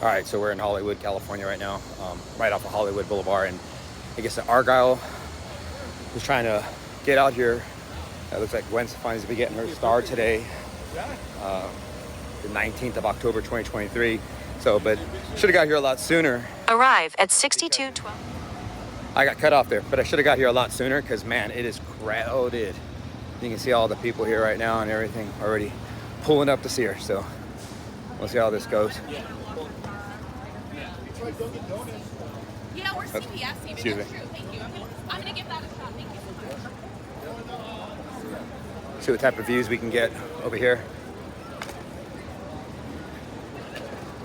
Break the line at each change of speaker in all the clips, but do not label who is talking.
All right, so we're in Hollywood, California right now, right off of Hollywood Boulevard, and I guess Argyle was trying to get out here. It looks like Gwen Stefani's be getting her star today, the 19th of October, 2023. So, but should have got here a lot sooner.
Arrive at 6212.
I got cut off there, but I should have got here a lot sooner because, man, it is crowded. You can see all the people here right now and everything already pulling up to see her. So we'll see how this goes.
Yeah, we're CPS even.
Excuse me.
That's true. Thank you. I'm gonna give that a shot. Thank you so much.
See what type of views we can get over here.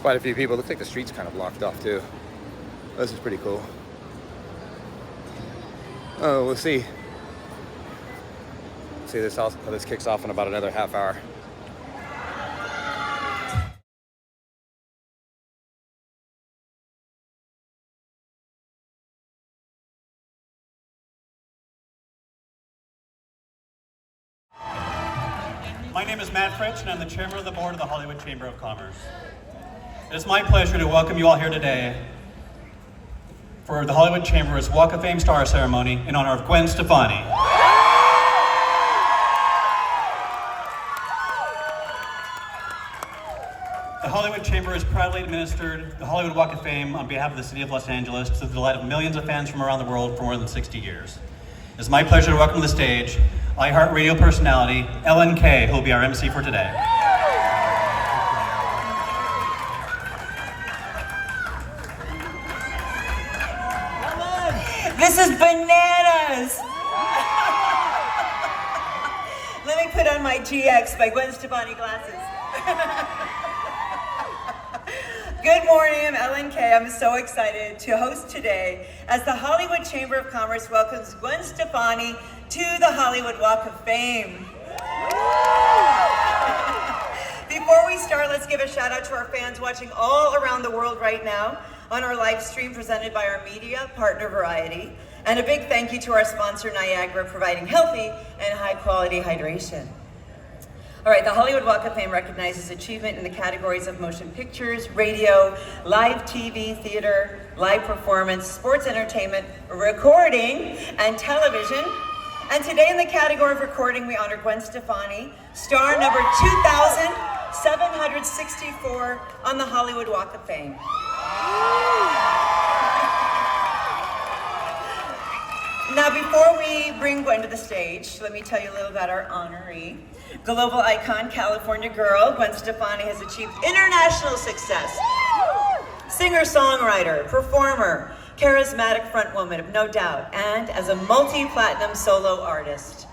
Quite a few people. Looks like the street's kind of blocked off too. This is pretty cool. Oh, we'll see. See this also, this kicks off in about another half hour.
My name is Matt Fritsch, and I'm the chairman of the board of the Hollywood Chamber of Commerce. It is my pleasure to welcome you all here today for the Hollywood Chamber's Walk of Fame Star Ceremony in honor of Gwen Stefani. The Hollywood Chamber has proudly administered the Hollywood Walk of Fame on behalf of the city of Los Angeles to the delight of millions of fans from around the world for more than 60 years. It is my pleasure to welcome to the stage iHeartRadio personality Ellen Kay, who will be our MC for today.
This is bananas! Let me put on my GX by Gwen Stefani glasses. Good morning, I'm Ellen Kay. I'm so excited to host today as the Hollywood Chamber of Commerce welcomes Gwen Stefani to the Hollywood Walk of Fame. Before we start, let's give a shout out to our fans watching all around the world right now on our live stream presented by our media partner Variety. And a big thank you to our sponsor Niagara, providing healthy and high quality hydration. All right, the Hollywood Walk of Fame recognizes achievement in the categories of motion pictures, radio, live TV, theater, live performance, sports entertainment, recording, and television. And today in the category of recording, we honor Gwen Stefani, star number 2,764 on the Hollywood Walk of Fame. Now, before we bring Gwen to the stage, let me tell you a little about our honoree. Global icon, California girl, Gwen Stefani has achieved international success. Singer-songwriter, performer, charismatic frontwoman of No Doubt, and as a multi-platinum solo artist.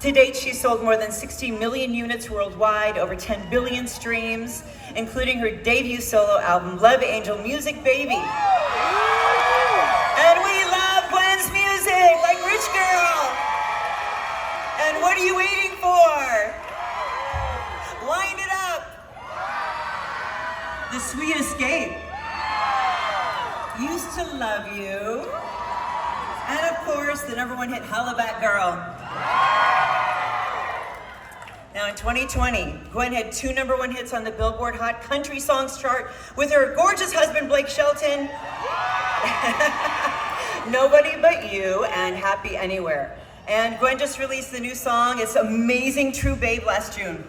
To date, she's sold more than 60 million units worldwide, over 10 billion streams, including her debut solo album, Love Angel Music Baby. And we love Gwen's music, like Rich Girl. And what are you waiting for? Wind it up. The Sweet Escape. Used to Love You. And of course, the #1 hit, Holla Back Girl. Now in 2020, Gwen had 2 #1 hits on the Billboard Hot Country Songs chart with her gorgeous husband, Blake Shelton. Nobody But You and Happy Anywhere. And Gwen just released the new song, It's Amazing True Babe, last June.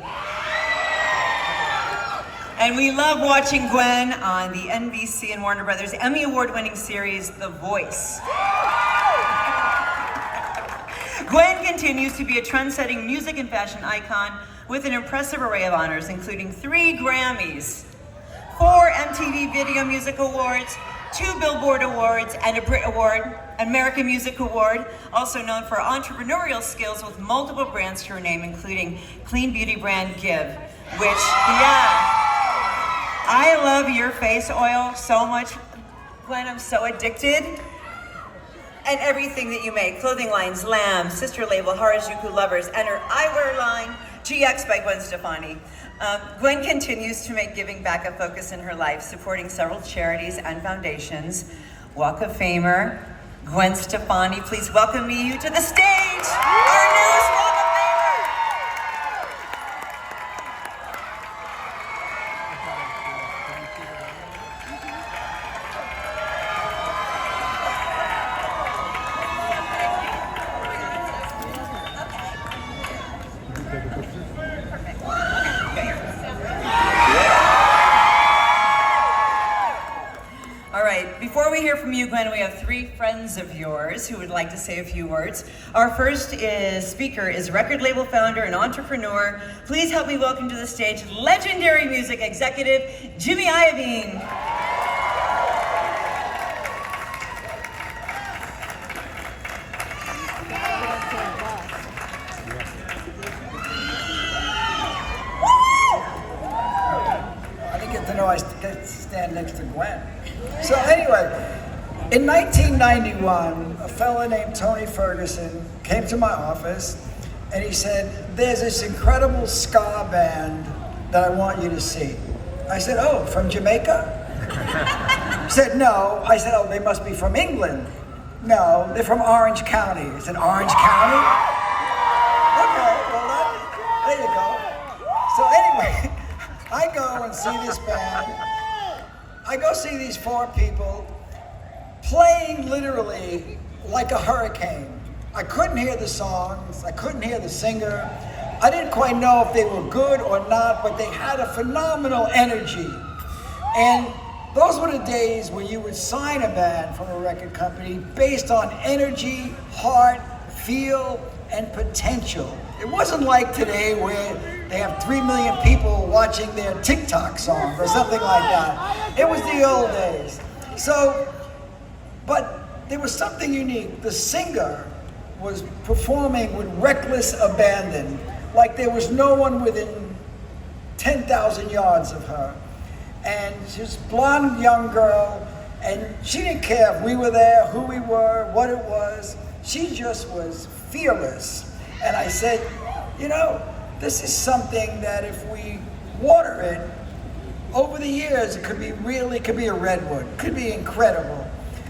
And we love watching Gwen on the NBC and Warner Brothers Emmy Award-winning series, The Voice. Gwen continues to be a trend-setting music and fashion icon with an impressive array of honors, including 3 Grammys, 4 MTV Video Music Awards, 2 Billboard Awards, and a Brit Award, American Music Award, also known for entrepreneurial skills with multiple brands to her name, including clean beauty brand Give, which, I love your face oil so much, Gwen, I'm so addicted. And everything that you make, clothing lines, Lamb, sister label, Harajuku Lovers, and her eyewear line, GX by Gwen Stefani. Gwen continues to make giving back a focus in her life, supporting several charities and foundations. Walk of Famer, Gwen Stefani, please welcome me to the stage, our newest Walk of Famer. we hear from you, Gwen, we have three friends of yours who would like to say a few words. Our first speaker is record label founder and entrepreneur. Please help me welcome to the stage legendary music executive, Jimmy Iovine.
I stand next to Gwen. So anyway, in 1991, a fella named Tony Ferguson came to my office and he said, there's this incredible ska band that I want you to see. I said, oh, from Jamaica? He said, no. I said, oh, they must be from England. No, they're from Orange County. He said, Orange County? Okay, well, there you go. So anyway, I go and see this band. I go see these four people playing literally like a hurricane. I couldn't hear the songs. I couldn't hear the singer. I didn't quite know if they were good or not, but they had a phenomenal energy. And those were the days when you would sign a band from a record company based on energy, heart, feel, and potential. It wasn't like today where they have 3 million people watching their TikTok song or something like that. It was the old days. So, but there was something unique. The singer was performing with reckless abandon, like there was no one within 10,000 yards of her. And she was a blonde young girl, and she didn't care if we were there, who we were, what it was. She just was fearless. And I said, you know, this is something that if we water it, over the years, it could be a redwood, could be incredible.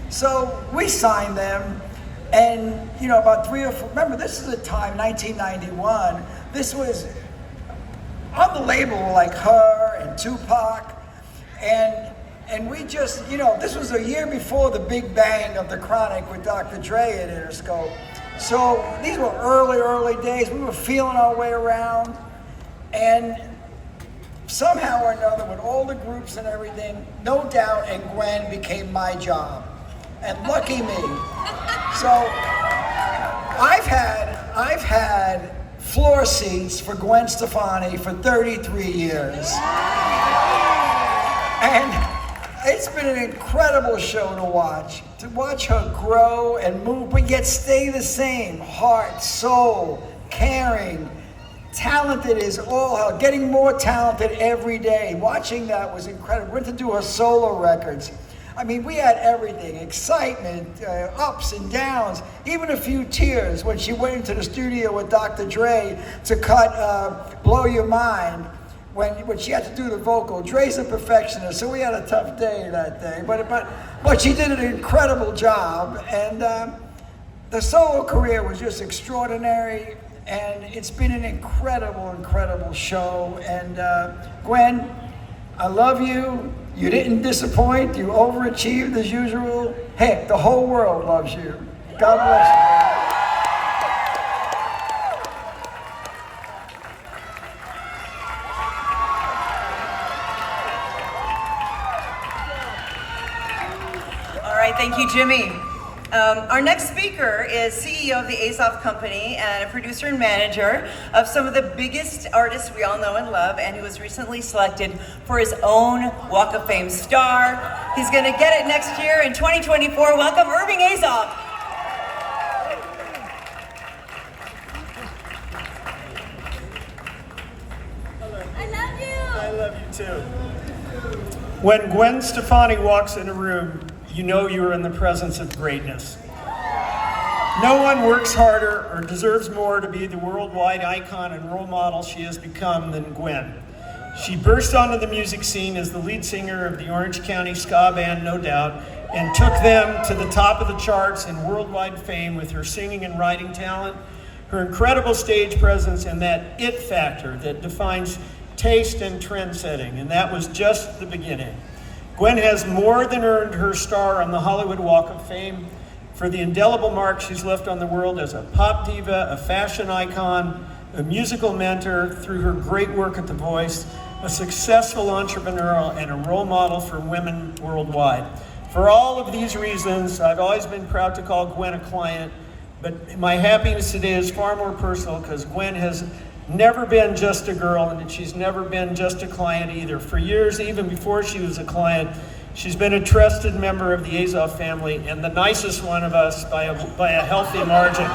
So we signed them, and you know, about 3 or 4, remember this is the time, 1991, this was, on the label were like her and Tupac, and we just, you know, this was a year before the big bang of the Chronic with Dr. Dre at Interscope. So these were early days. We were feeling our way around, and somehow or another, with all the groups and everything, No Doubt and Gwen became my job, and lucky me. So I've had floor seats for Gwen Stefani for 33 years, and it's been an incredible show to watch her grow and move, but yet stay the same. Heart, soul, caring, talented as all hell, getting more talented every day. Watching that was incredible. Went to do her solo records. I mean, we had everything, excitement, ups and downs, even a few tears when she went into the studio with Dr. Dre to cut Blow Your Mind. When she had to do the vocal. Dre's a perfectionist, so we had a tough day that day. But she did an incredible job, and the solo career was just extraordinary, and it's been an incredible show. And Gwen, I love you. You didn't disappoint. You overachieved as usual. Heck, the whole world loves you. God bless you.
Thank you, Jimmy. Our next speaker is CEO of the Azoff company and a producer and manager of some of the biggest artists we all know and love, and who was recently selected for his own Walk of Fame star. He's going to get it next year in 2024. Welcome, Irving Azoff.
I love you.
I love you too. When Gwen Stefani walks in a room, you know you are in the presence of greatness. No one works harder or deserves more to be the worldwide icon and role model she has become than Gwen. She burst onto the music scene as the lead singer of the Orange County ska band No Doubt, and took them to the top of the charts and worldwide fame with her singing and writing talent, her incredible stage presence, and that it factor that defines taste and trend setting. And that was just the beginning. Gwen has more than earned her star on the Hollywood Walk of Fame for the indelible mark she's left on the world as a pop diva, a fashion icon, a musical mentor through her great work at The Voice, a successful entrepreneur, and a role model for women worldwide. For all of these reasons, I've always been proud to call Gwen a client, but my happiness today is far more personal because Gwen has never been just a girl and she's never been just a client either. For years, even before she was a client, she's been a trusted member of the Azoff family and the nicest one of us by a healthy margin.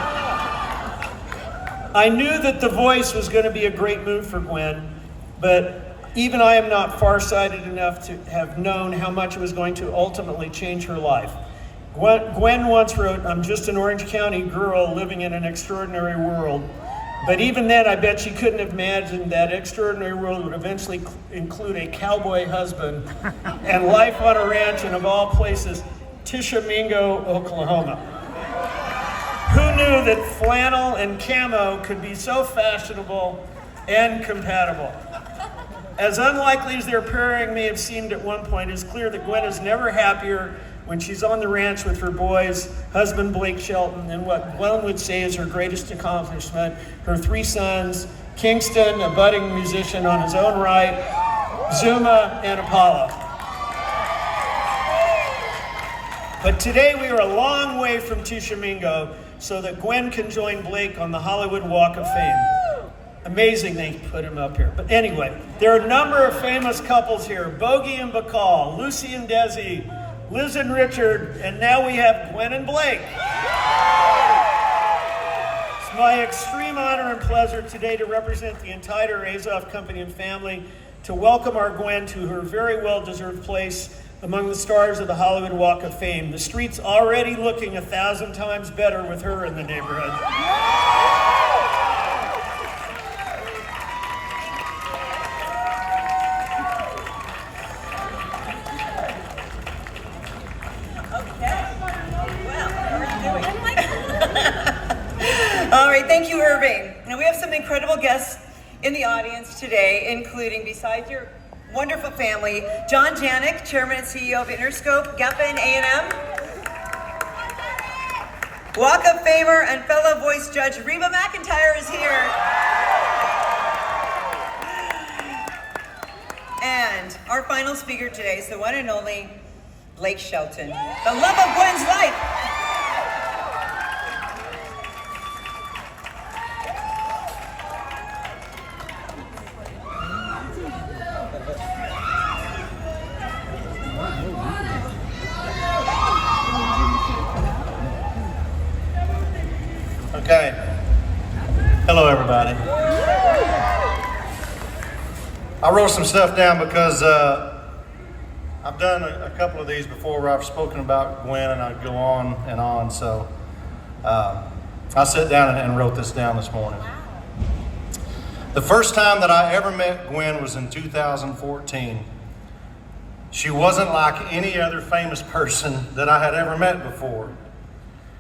I knew that The Voice was going to be a great move for Gwen, but even I am not farsighted enough to have known how much it was going to ultimately change her life. Gwen once wrote, "I'm just an Orange County girl living in an extraordinary world." But even then, I bet she couldn't have imagined that extraordinary world would eventually include a cowboy husband and life on a ranch in, of all places, Tishomingo, Oklahoma. Who knew that flannel and camo could be so fashionable and compatible? As unlikely as their pairing may have seemed at one point, it's clear that Gwen is never happier when she's on the ranch with her boys, husband Blake Shelton, and what Gwen would say is her greatest accomplishment, her 3 sons, Kingston, a budding musician on his own right, Zuma, and Apollo. But today we are a long way from Tishomingo so that Gwen can join Blake on the Hollywood Walk of Fame. Amazing they put him up here. But anyway, there are a number of famous couples here. Bogey and Bacall, Lucy and Desi, Liz and Richard, and now we have Gwen and Blake. It's my extreme honor and pleasure today to represent the entire Azoff company and family to welcome our Gwen to her very well-deserved place among the stars of the Hollywood Walk of Fame. The street's already looking 1,000 times better with her in the neighborhood.
All right, thank you, Irving. Now we have some incredible guests in the audience today, including, besides your wonderful family, John Janik, Chairman and CEO of Interscope, GEPA and A&M. Walk of Famer and fellow voice judge Reba McEntire is here. And our final speaker today is the one and only Blake Shelton, the love of Gwen's life.
Okay. Hello, everybody. I wrote some stuff down because I've done a couple of these before where I've spoken about Gwen and I go on and on. So I sat down and wrote this down this morning. The first time that I ever met Gwen was in 2014. She wasn't like any other famous person that I had ever met before.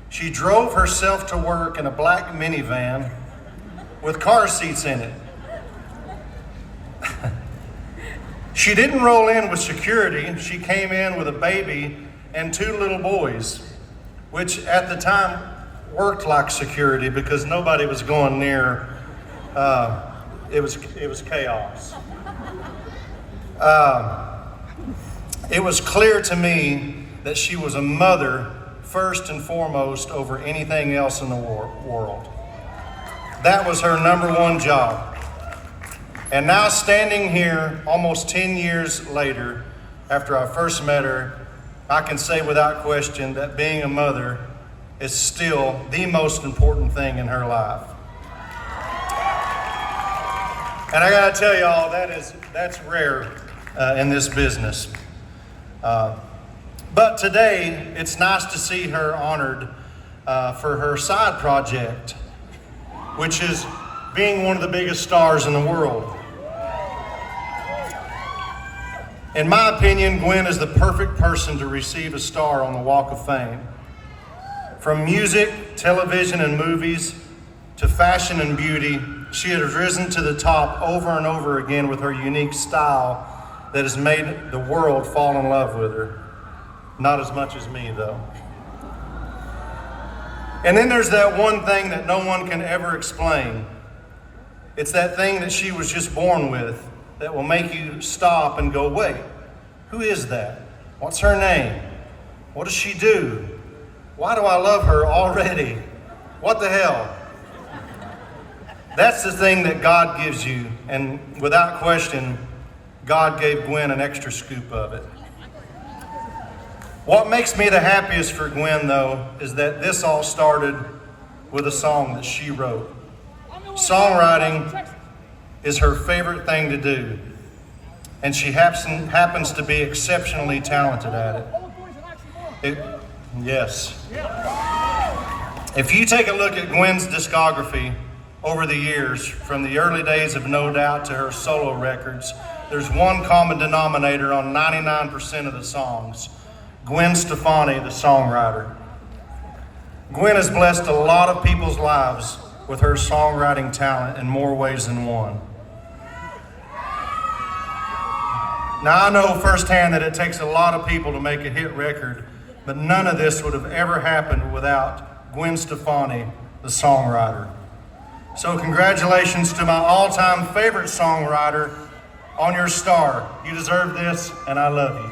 She drove herself to work in a black minivan with car seats in it. She didn't roll in with security. She came in with a baby and 2 little boys, which at the time worked like security because nobody was going near. It was chaos. It was clear to me that she was a mother first and foremost over anything else in the world. That was her number one job. And now standing here almost 10 years later, after I first met her, I can say without question that being a mother is still the most important thing in her life. And I gotta tell y'all, that's rare in this business. But today, it's nice to see her honored for her side project, which is being one of the biggest stars in the world. In my opinion, Gwen is the perfect person to receive a star on the Walk of Fame. From music, television, and movies, to fashion and beauty, she has risen to the top over and over again with her unique style that has made the world fall in love with her. Not as much as me, though. And then there's that one thing that no one can ever explain. It's that thing that she was just born with that will make you stop and go, wait, who is that? What's her name? What does she do? Why do I love her already? What the hell? That's the thing that God gives you, and without question, God gave Gwen an extra scoop of it. What makes me the happiest for Gwen, though, is that this all started with a song that she wrote. Songwriting is her favorite thing to do, and she happens to be exceptionally talented at it. Yes. If you take a look at Gwen's discography over the years, from the early days of No Doubt to her solo records, there's one common denominator on 99% of the songs: Gwen Stefani, the songwriter. Gwen has blessed a lot of people's lives with her songwriting talent in more ways than one. Now, I know firsthand that it takes a lot of people to make a hit record, but none of this would have ever happened without Gwen Stefani, the songwriter. So congratulations to my all-time favorite songwriter on your star. You deserve this, and I love you.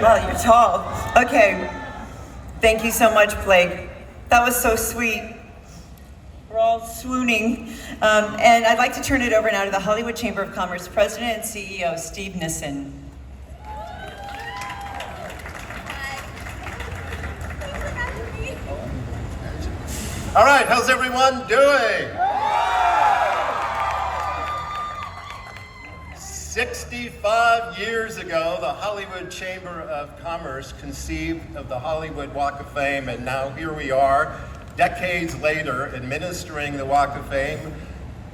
Well, you're tall. Okay. Thank you so much, Blake. That was so sweet. We're all swooning. And I'd like to turn it over now to the Hollywood Chamber of Commerce President and CEO, Steve Nissen.
All right, how's everyone doing? 65 years ago, the Hollywood Chamber of Commerce conceived of the Hollywood Walk of Fame, and now here we are, decades later, administering the Walk of Fame.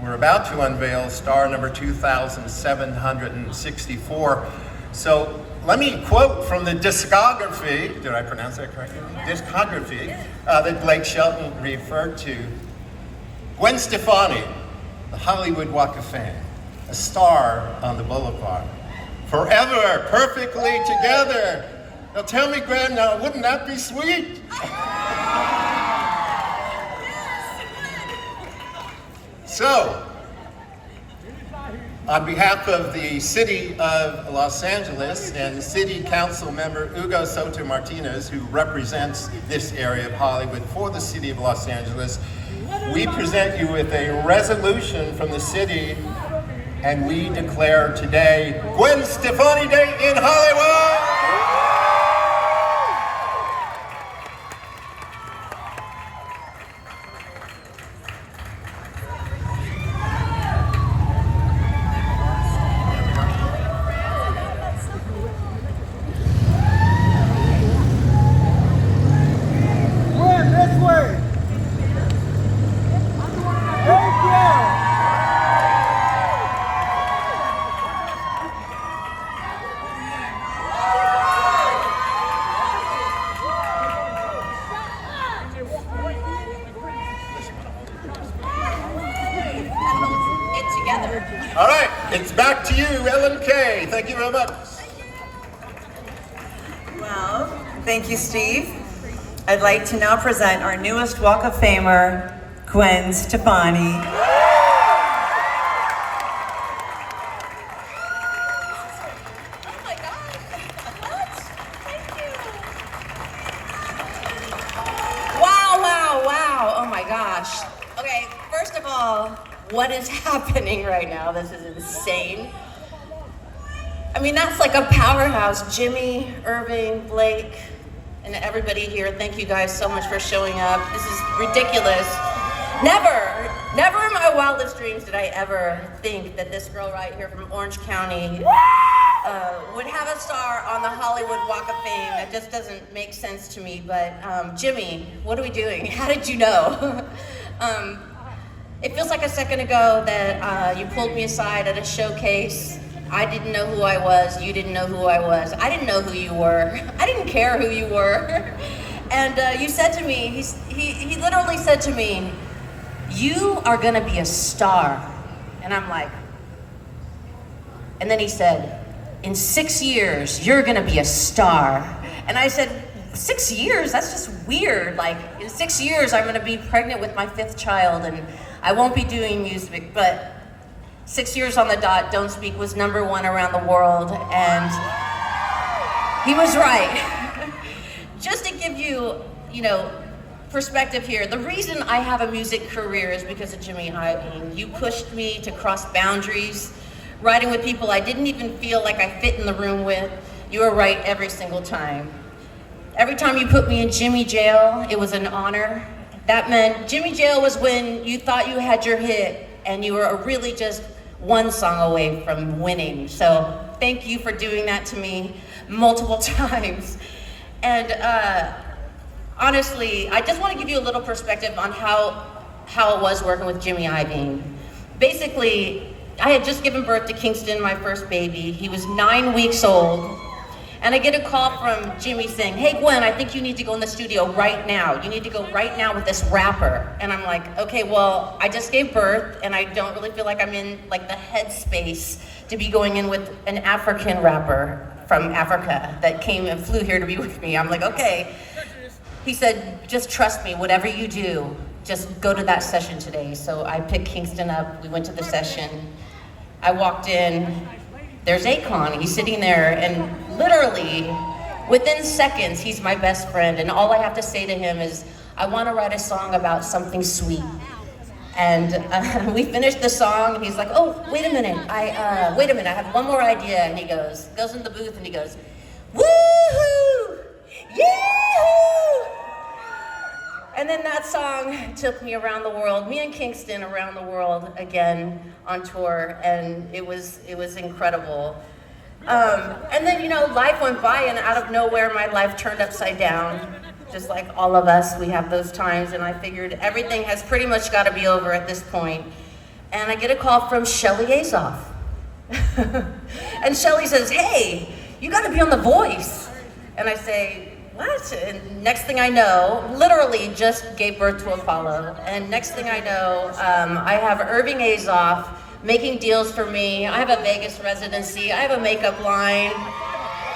We're about to unveil star number 2,764. So let me quote from the discography, did I pronounce that correctly? Discography that Blake Shelton referred to. Gwen Stefani, the Hollywood Walk of Fame. A star on the boulevard. Forever, perfectly together. Now tell me, Gwen, now wouldn't that be sweet? So, on behalf of the City of Los Angeles and City Council member Hugo Soto Martinez, who represents this area of Hollywood for the City of Los Angeles, we present you with a resolution from the city, and we declare today Gwen Stefani Day in Hollywood! All right, it's back to you, Ellen Kay. Thank you very much.
Well, thank you, Steve. I'd like to now present our newest Walk of Famer, Gwen Stefani.
What is happening right now? This is insane. I mean, that's like a powerhouse. Jimmy, Irving, Blake, and everybody here, thank you guys so much for showing up. This is ridiculous. Never in my wildest dreams did I ever think that this girl right here from Orange County would have a star on the Hollywood Walk of Fame. That just doesn't make sense to me. But Jimmy, what are we doing? How did you know? It feels like a second ago that you pulled me aside at a showcase. I didn't know who I was, you didn't know who I was. I didn't know who you were. I didn't care who you were. And you said to me, he literally said to me, "You are gonna be a star." And I'm like, and then he said, "In 6 years, you're gonna be a star." And I said, 6 years? That's just weird. Like, in 6 years, I'm gonna be pregnant with my 5th child and I won't be doing music, but 6 years on the dot, Don't Speak was #1 around the world, and he was right. Just to give you, perspective here, the reason I have a music career is because of Jimmy Iovine. You pushed me to cross boundaries, writing with people I didn't even feel like I fit in the room with. You were right every single time. Every time you put me in Jimmy Jail, it was an honor. That meant Jimmy Jail was when you thought you had your hit and you were really just one song away from winning. So thank you for doing that to me multiple times. And honestly, I just want to give you a little perspective on how it was working with Jimmy Iovine. Basically, I had just given birth to Kingston, my first baby. He was 9 weeks old. And I get a call from Jimmy saying, "Hey Gwen, I think you need to go in the studio right now. You need to go right now with this rapper." And I'm like, okay, well, I just gave birth and I don't really feel like I'm in like the headspace to be going in with an African rapper from Africa that came and flew here to be with me. I'm like, okay. He said, "Just trust me, whatever you do, just go to that session today." So I picked Kingston up, we went to the session. I walked in, there's Akon, he's sitting there, and literally, within seconds, he's my best friend, and all I have to say to him is, "I want to write a song about something sweet." And we finished the song, and he's like, "Oh, wait a minute, I have one more idea," and he goes in the booth, and he goes, "Woohoo! Yahoo!" And then that song took me around the world, me and Kingston around the world again on tour, and it was incredible. And then, life went by, and out of nowhere, my life turned upside down. Just like all of us, we have those times, and I figured everything has pretty much got to be over at this point. And I get a call from Shelly Azoff. And Shelly says, "Hey, you got to be on The Voice." And I say, "What?" And next thing I know, literally just gave birth to Apollo. And next thing I know, I have Irving Azoff making deals for me. I have a Vegas residency. I have a makeup line.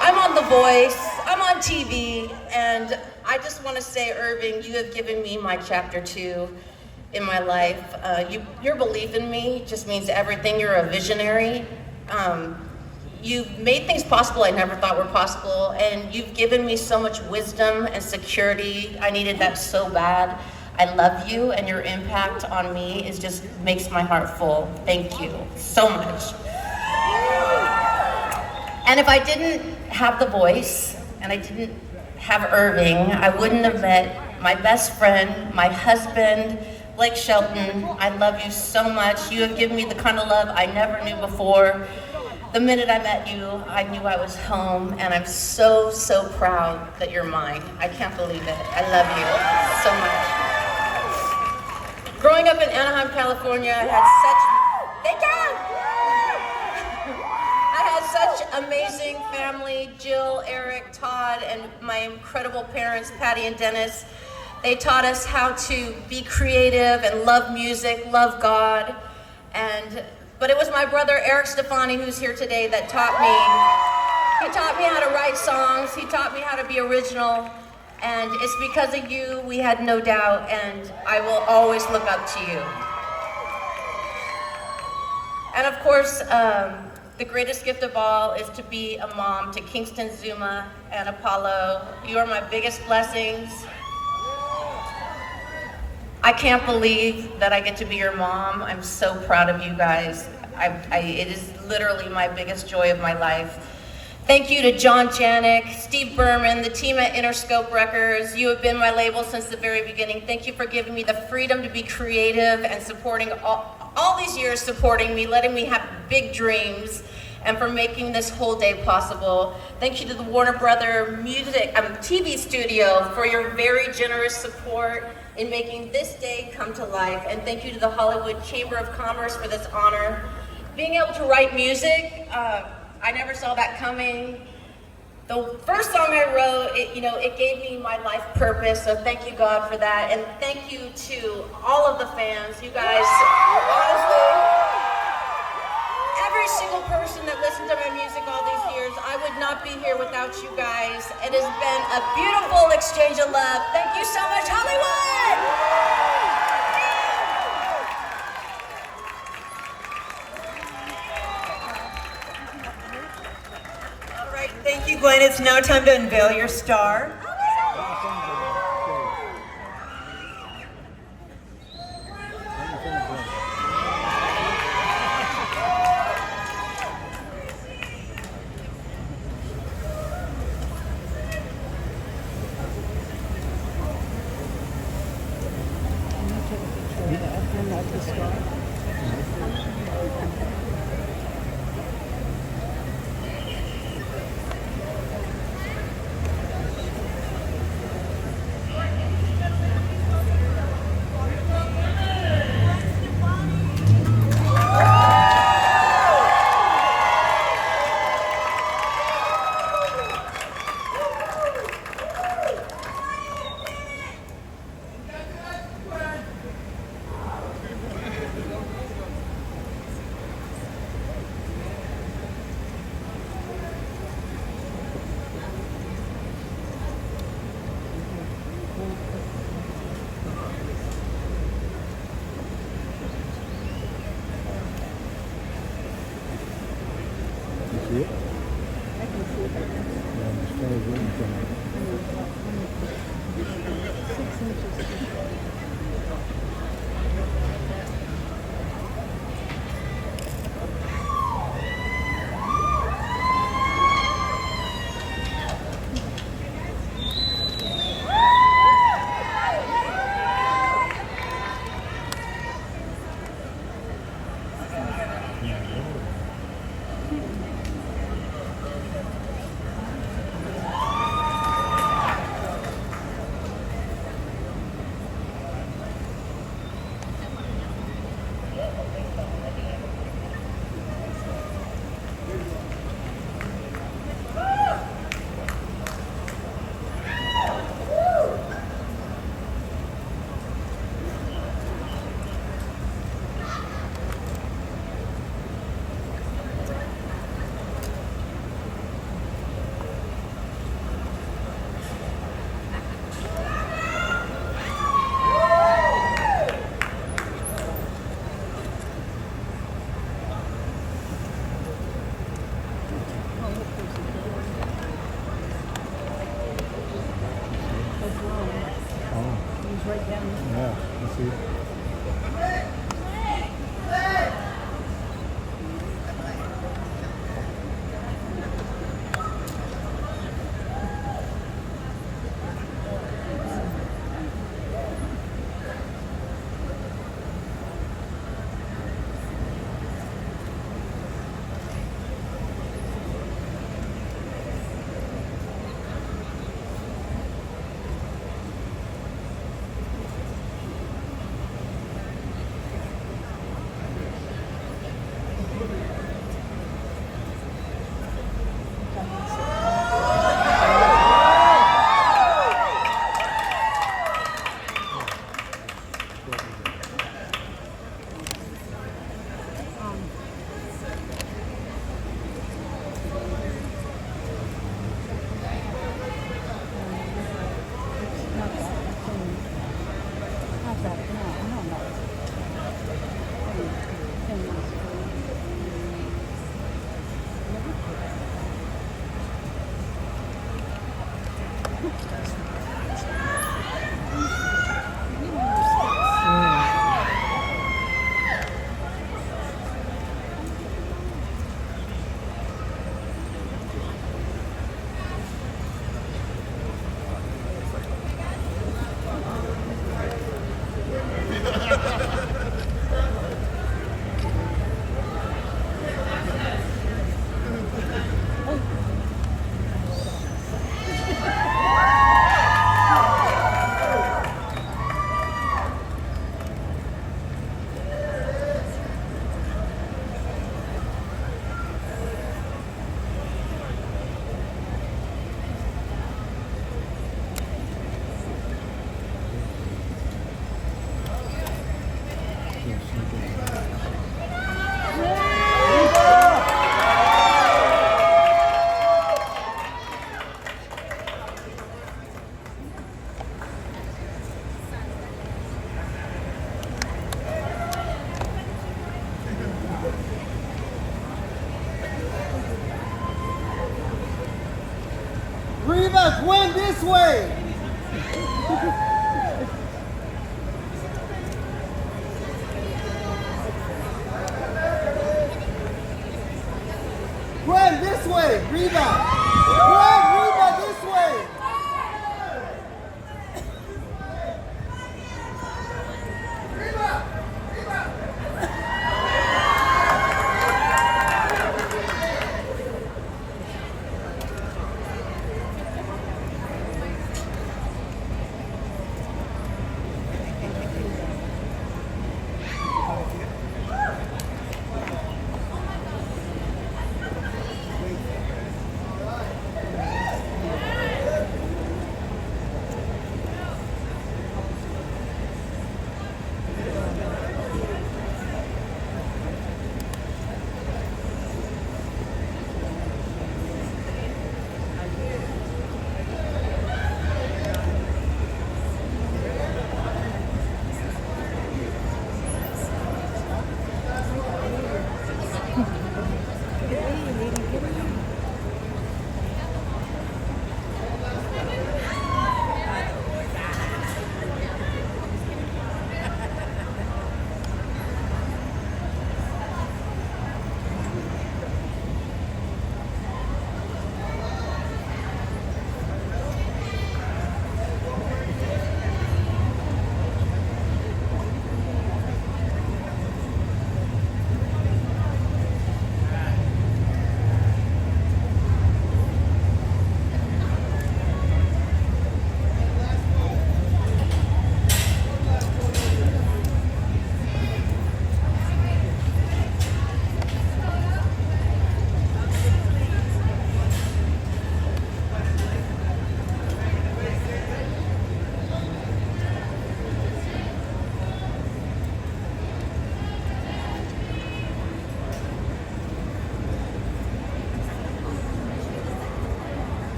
I'm on The Voice. I'm on TV. And I just want to say, Irving, you have given me my chapter 2 in my life. Your belief in me just means everything. You're a visionary. You've made things possible I never thought were possible, and you've given me so much wisdom and security. I needed that so bad. I love you, and your impact on me just makes my heart full. Thank you so much. And if I didn't have The Voice, and I didn't have Irving, I wouldn't have met my best friend, my husband, Blake Shelton. I love you so much. You have given me the kind of love I never knew before. The minute I met you, I knew I was home, and I'm so, so proud that you're mine. I can't believe it. I love you so much. Growing up in Anaheim, California, I had such amazing family, Jill, Eric, Todd, and my incredible parents, Patty and Dennis. They taught us how to be creative and love music, love God, but it was my brother, Eric Stefani, who's here today, that taught me. He taught me how to write songs. He taught me how to be original. And it's because of you, we had no doubt, and I will always look up to you. And of course, the greatest gift of all is to be a mom to Kingston, Zuma, and Apollo. You are my biggest blessings. I can't believe that I get to be your mom. I'm so proud of you guys. It is literally my biggest joy of my life. Thank you to John Janik, Steve Berman, the team at Interscope Records. You have been my label since the very beginning. Thank you for giving me the freedom to be creative and supporting all these years, supporting me, letting me have big dreams, and for making this whole day possible. Thank you to the Warner Brother TV studio for your very generous support in making this day come to life. And thank you to the Hollywood Chamber of Commerce for this honor. Being able to write music, I never saw that coming. The first song I wrote, it gave me my life purpose, so thank you, God, for that. And thank you to all of the fans. You guys, honestly, every single person that listened to my music all these years, I would not be here without you guys. It has been a beautiful exchange of love. Thank you so much, Hollywood!
Thank you, Gwen. It's now time to unveil your star.
this way. Gwen, this way. Reba. Gwen, Reba, this way.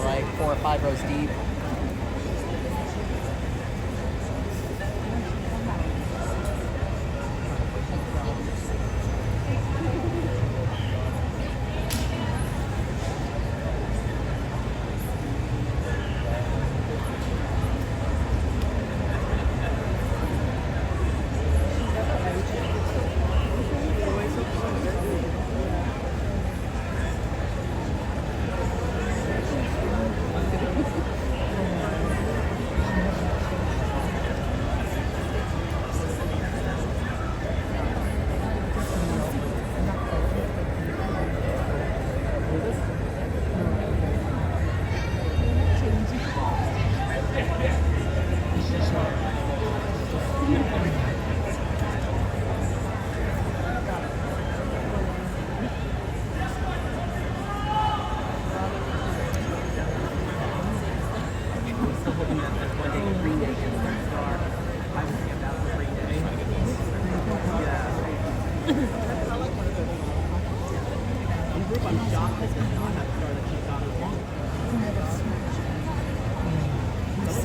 like 4 or 5 rows deep. Some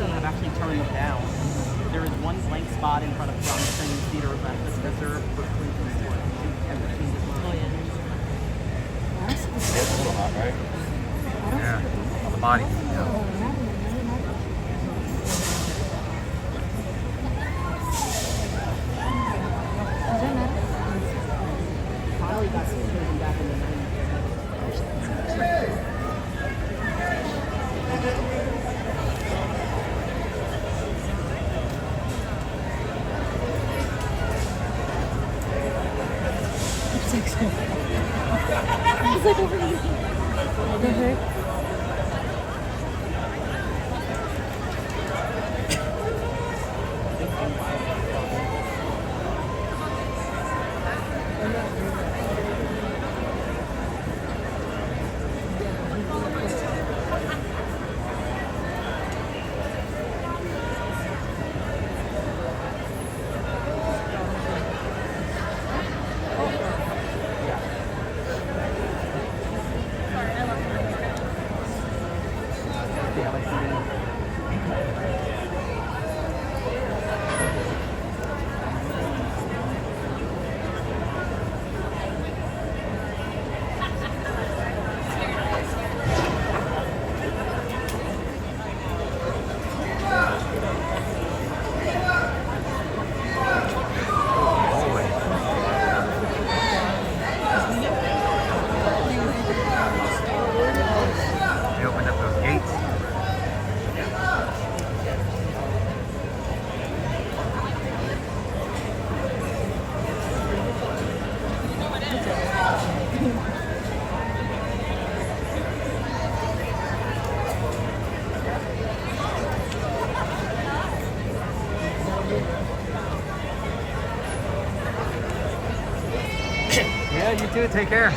of them have actually turned them down. There is one blank spot in front of Bronson Theater of that's reserved for Clinton's work.
It's a little hot, right? Yeah, on the body.
Finally got some children back in the 90s.
It's like over here.
They opened up those gates. Yeah, you too. Take care.